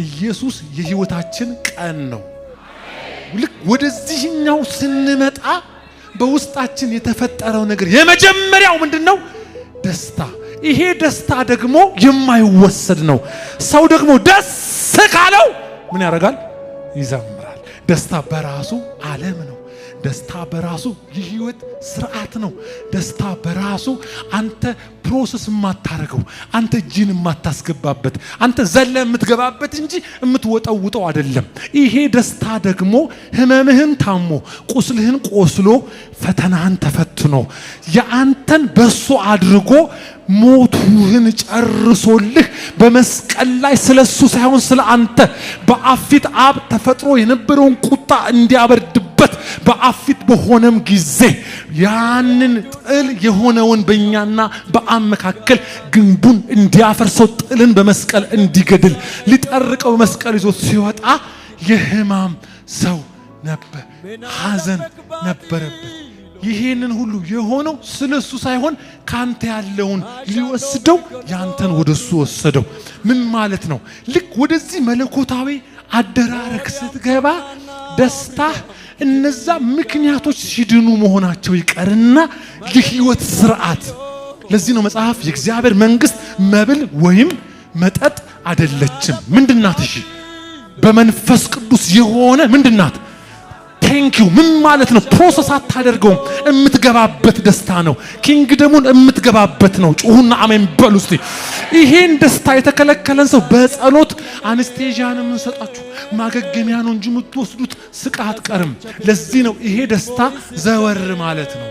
ኢየሱስ የህይወታችን ቀን ነው። ልክ ወደዚህኛው ስንመጣ በውስጣችን የተፈጠረው ነገር የመጀመሪያው ምንድነው? ደስታ። ይሄ ደስታ ደግሞ የማይወሰድ ነው። ሰው ደግሞ ደስ ካለው ምን ያደርጋል? ይዘምራል። ደስታ በራሱ ዓለም ነው። ደስታ በራሱ የህይወት ስርዓት ነው። ደስታ በራሱ አንተ ፕሮሰስ የማታረገው፣ አንተ ጂን የማታስገባበት፣ አንተ ዘለ የምትገባበት እንጂ የምትወጣው አይደለም። ይሄ ደስታ ደግሞ ህመምህን ታሞ ቁስልህን ቆስሎ ፈተናህን ተፈትኖ ያንተን በሱ አድርጎ ሞቱህን ጨርሶልህ በመስቀል ላይ ስለሱ ሳይሆን ስለ አንተ በአፊት አብ ተፈጥሮ የነበረውን ቁጣ እንዲያበርድበት በአፊት በሆነም ጊዜ ያንን ጥል የሆነውን በእኛና በአብ መካከል ግንቡን እንዲያፈርሰው ጥልን በመስቀል እንዲገድል ሊጠርቀው በመስቀል ይዞት ሲወጣ የህማም ሰው ነበር። ሐዘን ነበረበት። ይሄንን ሁሉ የሆነው ስለሱ ሳይሆን ካንተ ያለውን ሊወስደው ያንተን ወደሱ ወሰደው። ምን ማለት ነው? ልክ ወደዚህ መለኮታዊ አደራረግ ስትገባ ደስታ እነዛ ምክንያቶች ሲድኑ መሆናቸው ይቀርና የህይወት ስርዓት። ለዚህ ነው መጽሐፍ የእግዚአብሔር መንግስት መብል ወይም መጠጥ አይደለችም። ምንድናት? እሺ በመንፈስ ቅዱስ የሆነ ምንድናት? ቴንኪው። ምን ማለት ነው? ፕሮሰስ አታደርገውም፣ የምትገባበት ደስታ ነው። ኪንግደሙን የምትገባበት ነው። ጩሁና አሜን በሉ እስቲ። ይሄን ደስታ የተከለከለን ሰው በጸሎት አንስቴዥያን የምንሰጣችሁ ማገገሚያ ነው እንጂ የምትወስዱት ስቃ አትቀርም። ለዚህ ነው ይሄ ደስታ ዘወር ማለት ነው።